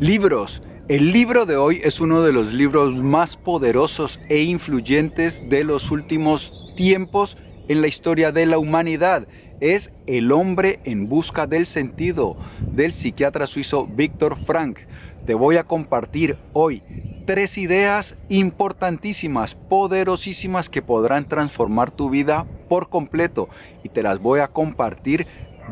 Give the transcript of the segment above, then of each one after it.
Libros. El libro de hoy es uno de los libros más poderosos e influyentes de los últimos tiempos en la historia de la humanidad. Es El hombre en busca del sentido, del psiquiatra suizo Viktor Frankl. Te voy a compartir hoy 3 ideas importantísimas, poderosísimas, que podrán transformar tu vida por completo, y te las voy a compartir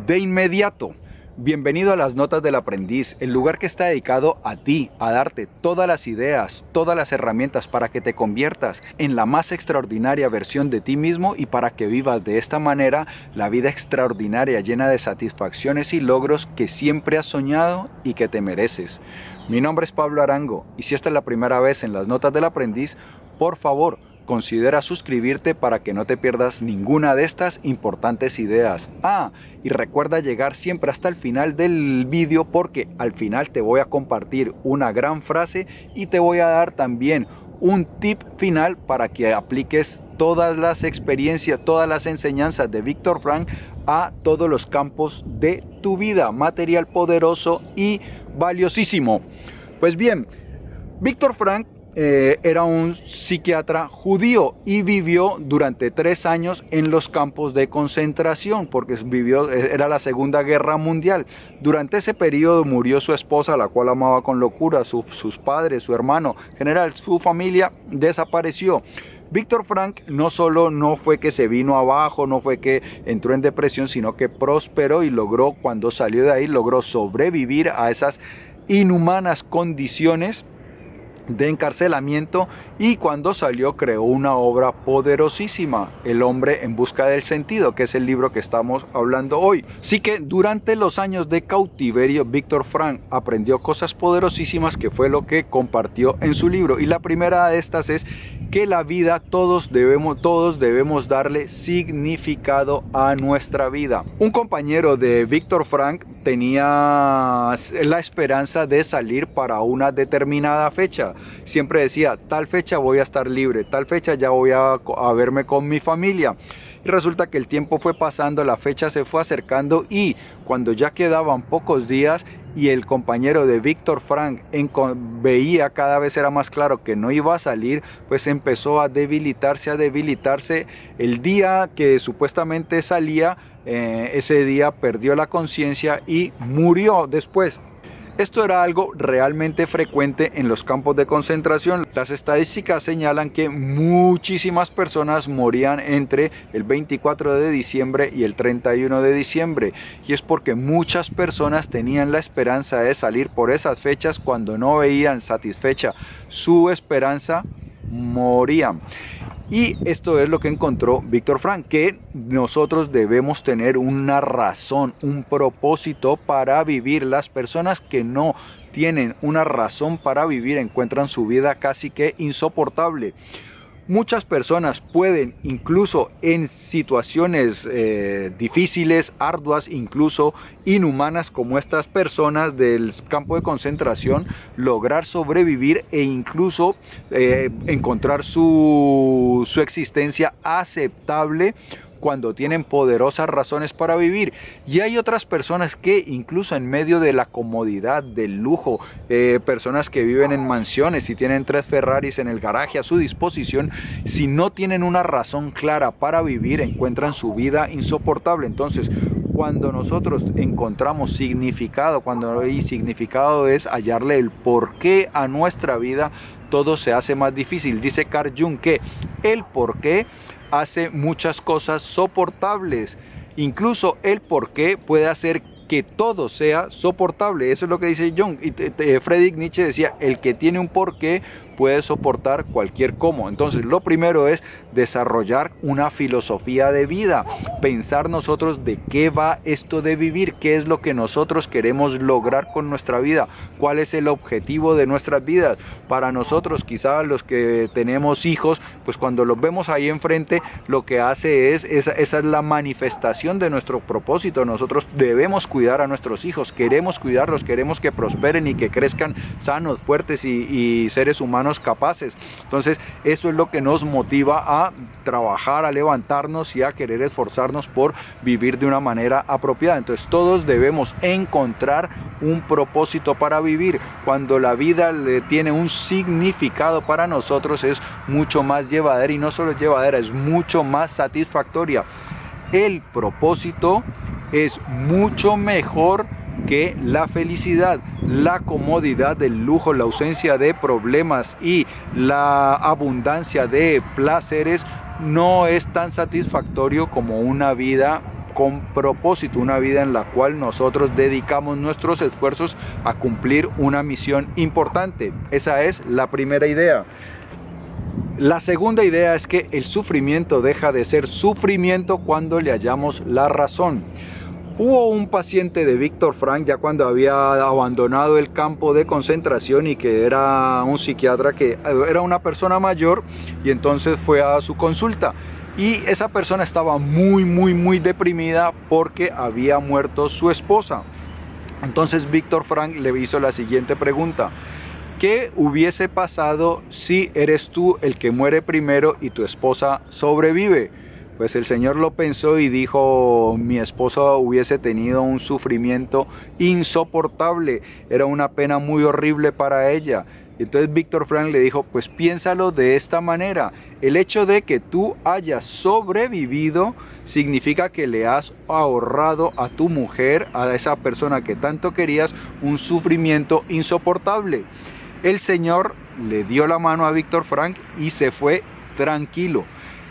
de inmediato. Bienvenido a las Notas del Aprendiz, el lugar que está dedicado a ti, a darte todas las ideas, todas las herramientas para que te conviertas en la más extraordinaria versión de ti mismo y para que vivas de esta manera la vida extraordinaria, llena de satisfacciones y logros que siempre has soñado y que te mereces. Mi nombre es Pablo Arango, y si esta es la primera vez en las Notas del Aprendiz, por favor, considera suscribirte para que no te pierdas ninguna de estas importantes ideas. Y recuerda llegar siempre hasta el final del vídeo, porque al final te voy a compartir una gran frase y te voy a dar también un tip final para que apliques todas las experiencias, todas las enseñanzas de Viktor Frankl a todos los campos de tu vida. Material poderoso y valiosísimo. Pues bien, Viktor Frankl era un psiquiatra judío y vivió durante 3 años en los campos de concentración, porque era la Segunda Guerra Mundial. Durante ese periodo murió su esposa, la cual amaba con locura, sus padres, su hermano, en general su familia desapareció. Viktor Frankl no solo no fue que se vino abajo, no fue que entró en depresión, sino que prosperó y logró, cuando salió de ahí, logró sobrevivir a esas inhumanas condiciones de encarcelamiento, y cuando salió creó una obra poderosísima, El hombre en busca del sentido, que es el libro que estamos hablando hoy. Así que durante los años de cautiverio, Viktor Frankl aprendió cosas poderosísimas, que fue lo que compartió en su libro, y la primera de estas es que la vida todos debemos darle significado a nuestra vida. Un compañero de Viktor Frankl tenía la esperanza de salir para una determinada fecha. Siempre decía: tal fecha voy a estar libre, tal fecha ya voy a verme con mi familia. Y resulta que el tiempo fue pasando, la fecha se fue acercando, y cuando ya quedaban pocos días y el compañero de Viktor Frankl veía, cada vez era más claro que no iba a salir, pues empezó a debilitarse. El día que supuestamente salía, ese día perdió la conciencia y murió después. Esto era algo realmente frecuente en los campos de concentración. Las estadísticas señalan que muchísimas personas morían entre el 24 de diciembre y el 31 de diciembre. Y es porque muchas personas tenían la esperanza de salir por esas fechas. Cuando no veían satisfecha su esperanza, morían. Y esto es lo que encontró Viktor Frankl, que nosotros debemos tener una razón, un propósito para vivir. Las personas que no tienen una razón para vivir encuentran su vida casi que insoportable. Muchas personas pueden, incluso en situaciones difíciles, arduas, incluso inhumanas, como estas personas del campo de concentración, lograr sobrevivir e incluso encontrar su existencia aceptable cuando tienen poderosas razones para vivir. Y hay otras personas que incluso en medio de la comodidad, del lujo, personas que viven en mansiones y tienen 3 Ferraris en el garaje a su disposición, si no tienen una razón clara para vivir, encuentran su vida insoportable. Entonces, cuando nosotros encontramos significado, y significado es hallarle el porqué a nuestra vida, todo se hace más difícil. Dice Carl Jung que el porqué hace muchas cosas soportables. Incluso el porqué puede hacer que todo sea soportable. Eso es lo que dice Jung. Y Friedrich Nietzsche decía: el que tiene un porqué puede soportar cualquier cómo. Entonces, lo primero es desarrollar una filosofía de vida, pensar nosotros de qué va esto de vivir, qué es lo que nosotros queremos lograr con nuestra vida, cuál es el objetivo de nuestras vidas. Para nosotros, quizás los que tenemos hijos, pues cuando los vemos ahí enfrente, lo que hace esa es la manifestación de nuestro propósito. Nosotros debemos cuidar a nuestros hijos, queremos cuidarlos, queremos que prosperen y que crezcan sanos, fuertes y seres humanos humanos capaces. Entonces eso es lo que nos motiva a trabajar, a levantarnos y a querer esforzarnos por vivir de una manera apropiada. Entonces todos debemos encontrar un propósito para vivir. Cuando la vida le tiene un significado para nosotros, es mucho más llevadera, y no solo es llevadera, es mucho más satisfactoria. El propósito es mucho mejor que la felicidad, la comodidad, el lujo, la ausencia de problemas y la abundancia de placeres no es tan satisfactorio como una vida con propósito, una vida en la cual nosotros dedicamos nuestros esfuerzos a cumplir una misión importante. Esa es la primera idea. La segunda idea es que el sufrimiento deja de ser sufrimiento cuando le hallamos la razón. Hubo un paciente de Viktor Frankl, ya cuando había abandonado el campo de concentración, y que era un psiquiatra, que era una persona mayor, y entonces fue a su consulta. Y esa persona estaba muy deprimida porque había muerto su esposa. Entonces Viktor Frankl le hizo la siguiente pregunta: ¿qué hubiese pasado si eres tú el que muere primero y tu esposa sobrevive? Pues el señor lo pensó y dijo: mi esposa hubiese tenido un sufrimiento insoportable, era una pena muy horrible para ella. Entonces Viktor Frankl le dijo: pues piénsalo de esta manera, el hecho de que tú hayas sobrevivido significa que le has ahorrado a tu mujer, a esa persona que tanto querías, un sufrimiento insoportable. El señor le dio la mano a Viktor Frankl y se fue tranquilo.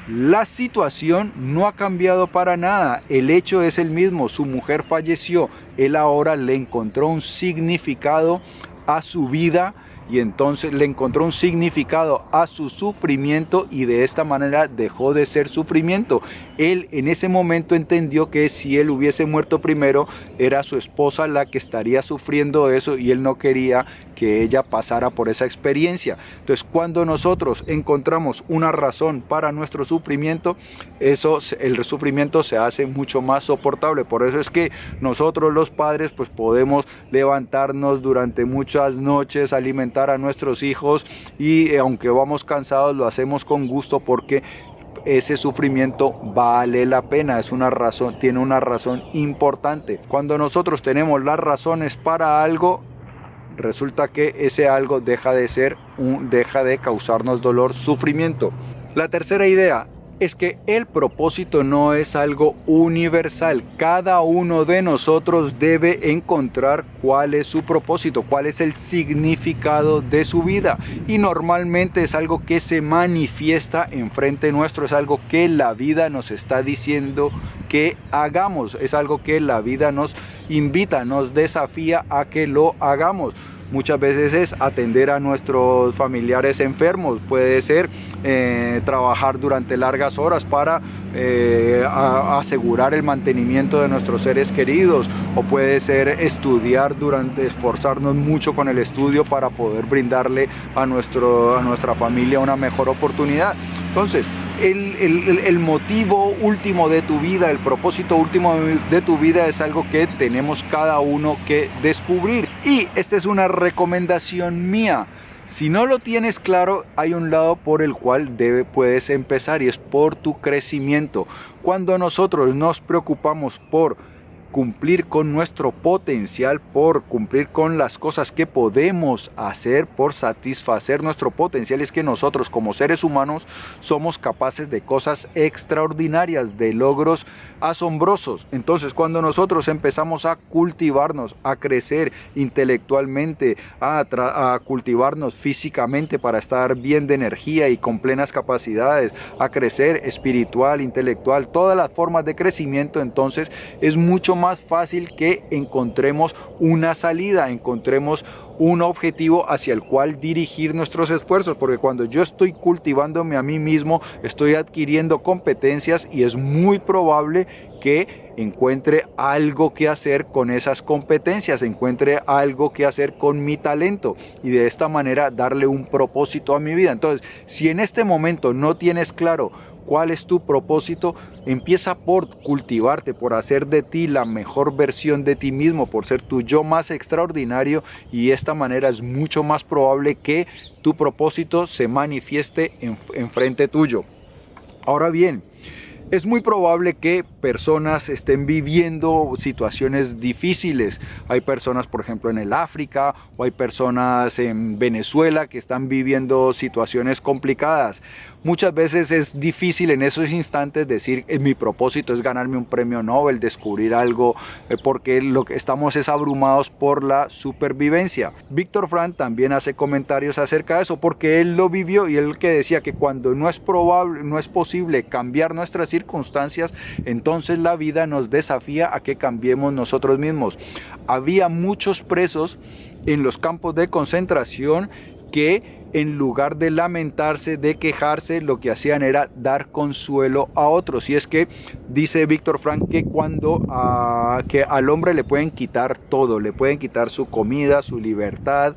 La situación no ha cambiado para nada, el hecho es el mismo, su mujer falleció, él ahora le encontró un significado a su vida, y entonces le encontró un significado a su sufrimiento, y de esta manera dejó de ser sufrimiento. Él en ese momento entendió que si él hubiese muerto primero, era su esposa la que estaría sufriendo eso, y él no quería que ella pasara por esa experiencia. Entonces, cuando nosotros encontramos una razón para nuestro sufrimiento, el sufrimiento se hace mucho más soportable. Por eso es que nosotros los padres pues podemos levantarnos durante muchas noches, alimentar a nuestros hijos, y aunque vamos cansados lo hacemos con gusto, porque ese sufrimiento vale la pena, es una razón, tiene una razón importante. Cuando nosotros tenemos las razones para algo, resulta que ese algo deja de causarnos dolor, sufrimiento. La tercera idea es que el propósito no es algo universal. Cada uno de nosotros debe encontrar cuál es su propósito, cuál es el significado de su vida. Y normalmente es algo que se manifiesta enfrente nuestro, es algo que la vida nos está diciendo que hagamos, es algo que la vida nos invita, nos desafía a que lo hagamos. Muchas veces es atender a nuestros familiares enfermos, puede ser trabajar durante largas horas para asegurar el mantenimiento de nuestros seres queridos, o puede ser estudiar esforzarnos mucho con el estudio para poder brindarle a nuestra familia una mejor oportunidad. Entonces, el motivo último de tu vida, el propósito último de tu vida es algo que tenemos cada uno que descubrir. Y esta es una recomendación mía. Si no lo tienes claro, hay un lado por el cual puedes empezar, y es por tu crecimiento. Cuando nosotros nos preocupamos por cumplir con nuestro potencial, por cumplir con las cosas que podemos hacer, por satisfacer nuestro potencial, es que nosotros como seres humanos somos capaces de cosas extraordinarias, de logros asombrosos. Entonces, cuando nosotros empezamos a cultivarnos, a crecer intelectualmente, a cultivarnos físicamente para estar bien de energía y con plenas capacidades, a crecer espiritual, intelectual, todas las formas de crecimiento, entonces es mucho más fácil que encontremos una salida, encontremos un objetivo hacia el cual dirigir nuestros esfuerzos, porque cuando yo estoy cultivándome a mí mismo, estoy adquiriendo competencias, y es muy probable que encuentre algo que hacer con esas competencias, encuentre algo que hacer con mi talento, y de esta manera darle un propósito a mi vida. Entonces, si en este momento no tienes claro cuál es tu propósito, empieza por cultivarte, por hacer de ti la mejor versión de ti mismo, por ser tu yo más extraordinario, y de esta manera es mucho más probable que tu propósito se manifieste en frente tuyo. Ahora bien, es muy probable que personas estén viviendo situaciones difíciles. Hay personas, por ejemplo, en el África, o hay personas en Venezuela que están viviendo situaciones complicadas. Muchas veces es difícil en esos instantes decir, mi propósito es ganarme un premio Nobel, descubrir algo, porque lo que estamos es abrumados por la supervivencia. Víctor Frank también hace comentarios acerca de eso, porque él lo vivió, y él que decía que cuando no es probable, no es posible cambiar nuestras circunstancias, entonces la vida nos desafía a que cambiemos nosotros mismos. Había muchos presos en los campos de concentración que, en lugar de lamentarse, de quejarse, lo que hacían era dar consuelo a otros. Y es que dice Víctor Frank que que al hombre le pueden quitar todo, le pueden quitar su comida, su libertad,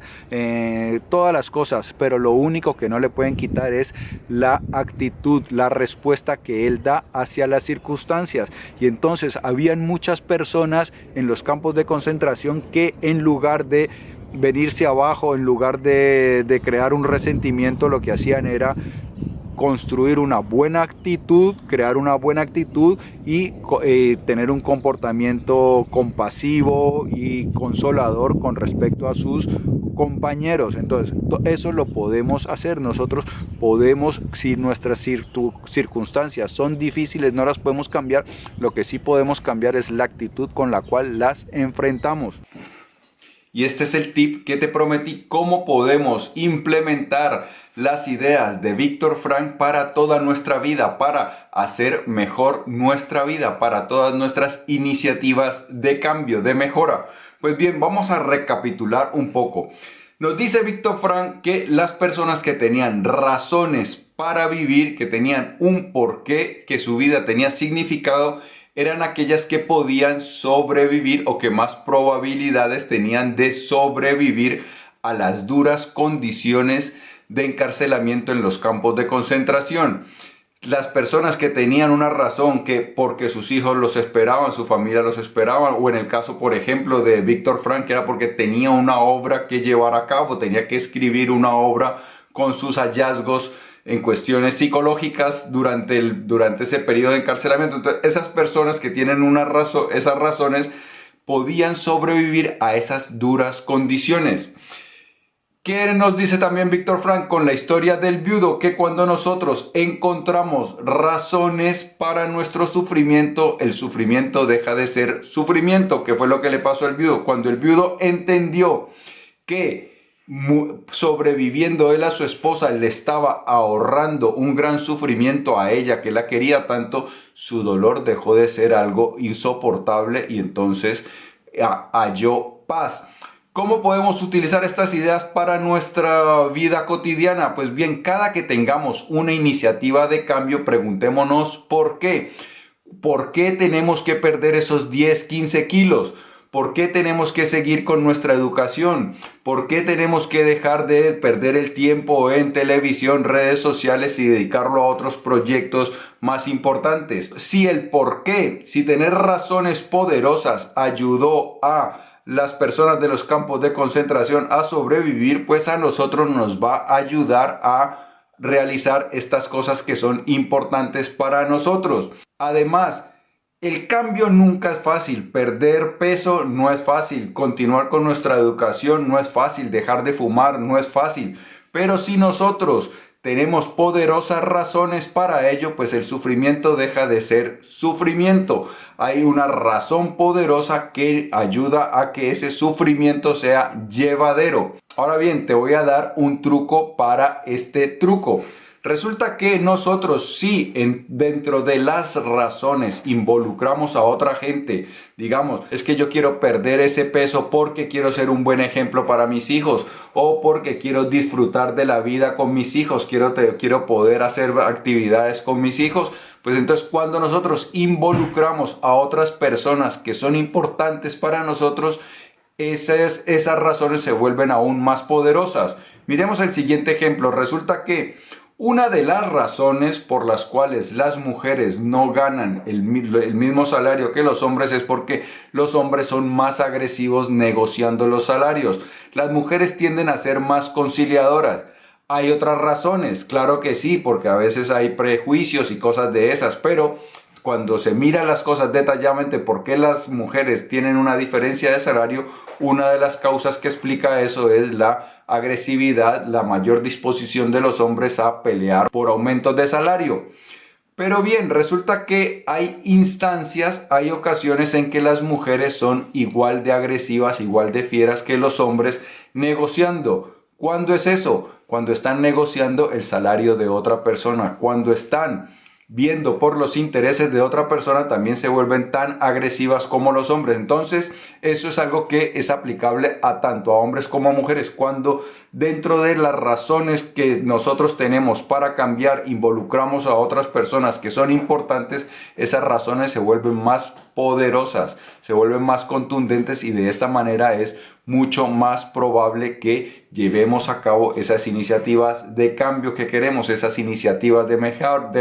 todas las cosas, pero lo único que no le pueden quitar es la actitud, la respuesta que él da hacia las circunstancias. Y entonces habían muchas personas en los campos de concentración que, en lugar de venirse abajo, en lugar de crear un resentimiento, lo que hacían era construir una buena actitud, crear una buena actitud, y tener un comportamiento compasivo y consolador con respecto a sus compañeros. Entonces, eso lo podemos hacer. Nosotros podemos, si nuestras circunstancias son difíciles, no las podemos cambiar. Lo que sí podemos cambiar es la actitud con la cual las enfrentamos. Y este es el tip que te prometí: cómo podemos implementar las ideas de Víctor Frank para toda nuestra vida, para hacer mejor nuestra vida, para todas nuestras iniciativas de cambio, de mejora. Pues bien, vamos a recapitular un poco. Nos dice Víctor Frank que las personas que tenían razones para vivir, que tenían un porqué, que su vida tenía significado, eran aquellas que podían sobrevivir, o que más probabilidades tenían de sobrevivir a las duras condiciones de encarcelamiento en los campos de concentración. Las personas que tenían una razón, que porque sus hijos los esperaban, su familia los esperaban, o en el caso, por ejemplo, de Víctor Frank, era porque tenía una obra que llevar a cabo, tenía que escribir una obra con sus hallazgos en cuestiones psicológicas durante ese periodo de encarcelamiento. Entonces, esas personas que tienen esas razones podían sobrevivir a esas duras condiciones. ¿Qué nos dice también Víctor Frank con la historia del viudo? Que cuando nosotros encontramos razones para nuestro sufrimiento, el sufrimiento deja de ser sufrimiento, que fue lo que le pasó al viudo. Cuando el viudo entendió que sobreviviendo él a su esposa le estaba ahorrando un gran sufrimiento a ella, que la quería tanto, su dolor dejó de ser algo insoportable, y entonces halló paz. ¿Cómo podemos utilizar estas ideas para nuestra vida cotidiana? Pues bien, cada que tengamos una iniciativa de cambio, preguntémonos ¿por qué? ¿Por qué tenemos que perder esos 10, 15 kilos? ¿Por qué tenemos que seguir con nuestra educación? ¿Por qué tenemos que dejar de perder el tiempo en televisión, redes sociales, y dedicarlo a otros proyectos más importantes? Si el por qué, si tener razones poderosas ayudó a las personas de los campos de concentración a sobrevivir, pues a nosotros nos va a ayudar a realizar estas cosas que son importantes para nosotros. Además, el cambio nunca es fácil. Perder peso no es fácil. Continuar con nuestra educación no es fácil. Dejar de fumar no es fácil. Pero si nosotros tenemos poderosas razones para ello, pues el sufrimiento deja de ser sufrimiento. Hay una razón poderosa que ayuda a que ese sufrimiento sea llevadero. Ahora bien, te voy a dar un truco para este truco. Resulta que nosotros, si dentro de las razones involucramos a otra gente, digamos, es que yo quiero perder ese peso porque quiero ser un buen ejemplo para mis hijos, o porque quiero disfrutar de la vida con mis hijos, quiero poder hacer actividades con mis hijos, pues entonces cuando nosotros involucramos a otras personas que son importantes para nosotros, esas razones se vuelven aún más poderosas. Miremos el siguiente ejemplo. Resulta que Una de las razones por las cuales las mujeres no ganan el mismo salario que los hombres es porque los hombres son más agresivos negociando los salarios. Las mujeres tienden a ser más conciliadoras. ¿Hay otras razones? Claro que sí, porque a veces hay prejuicios y cosas de esas, pero cuando se mira las cosas detalladamente, por qué las mujeres tienen una diferencia de salario, una de las causas que explica eso es la agresividad, la mayor disposición de los hombres a pelear por aumentos de salario. Pero bien, resulta que hay instancias, hay ocasiones en que las mujeres son igual de agresivas, igual de fieras que los hombres negociando. ¿Cuándo es eso? Cuando están negociando el salario de otra persona, cuando están viendo por los intereses de otra persona, también se vuelven tan agresivas como los hombres. Entonces, eso es algo que es aplicable a tanto a hombres como a mujeres. Cuando dentro de las razones que nosotros tenemos para cambiar, involucramos a otras personas que son importantes, esas razones se vuelven más poderosas, se vuelven más contundentes y de esta manera es mucho más probable que llevemos a cabo esas iniciativas de cambio que queremos, esas iniciativas de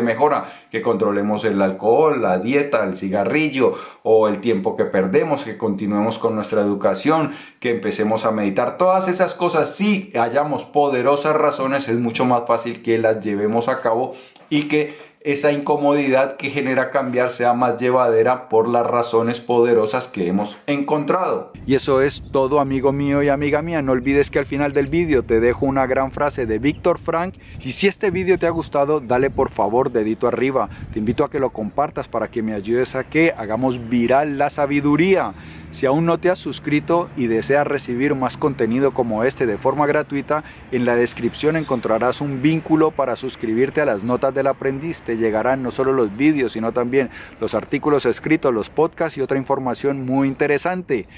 mejora, que controlemos el alcohol, la dieta, el cigarrillo o el tiempo que perdemos, que continuemos con nuestra educación, que empecemos a meditar. Todas esas cosas, si hallamos poderosas razones, es mucho más fácil que las llevemos a cabo y que esa incomodidad que genera cambiar sea más llevadera por las razones poderosas que hemos encontrado. Y eso es todo, amigo mío y amiga mía. No olvides que al final del vídeo te dejo una gran frase de Víctor Frank. Y si este vídeo te ha gustado, dale por favor dedito arriba. Te invito a que lo compartas para que me ayudes a que hagamos viral la sabiduría. Si aún no te has suscrito y deseas recibir más contenido como este de forma gratuita, en la descripción encontrarás un vínculo para suscribirte a las notas del aprendiz. Te llegarán no solo los vídeos, sino también los artículos escritos, los podcasts y otra información muy interesante.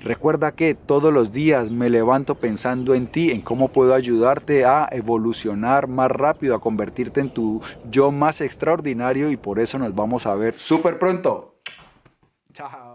Recuerda que todos los días me levanto pensando en ti, en cómo puedo ayudarte a evolucionar más rápido, a convertirte en tu yo más extraordinario, y por eso nos vamos a ver súper pronto. Chao.